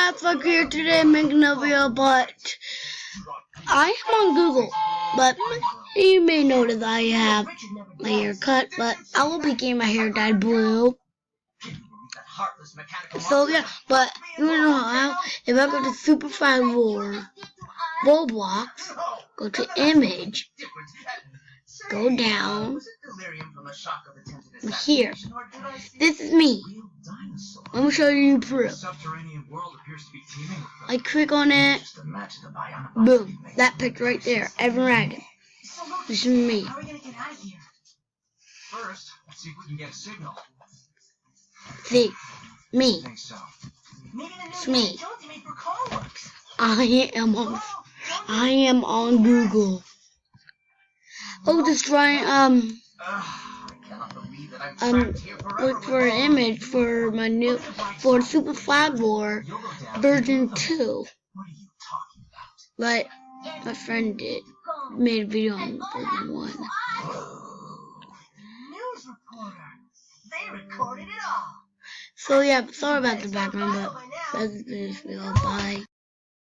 guys, look here today making a video, but I am on Google, but you may notice I have my hair cut, but I will be getting my hair dyed blue. So yeah, but you know how, if I go to Super 5 or Roblox, go to image, go down, here, this is me. Let me show you proof. I click on it, boom, that picture right there, Evan Ragged. This is me. First, let's see if we can get a signal. See, me. It's me. I am on Google. Oh, just try look for an image for my new Super 5 War version 2. But my friend made a video on version 1. News reporter. They recorded it all. So yeah, sorry about the background, but that's this video. Bye.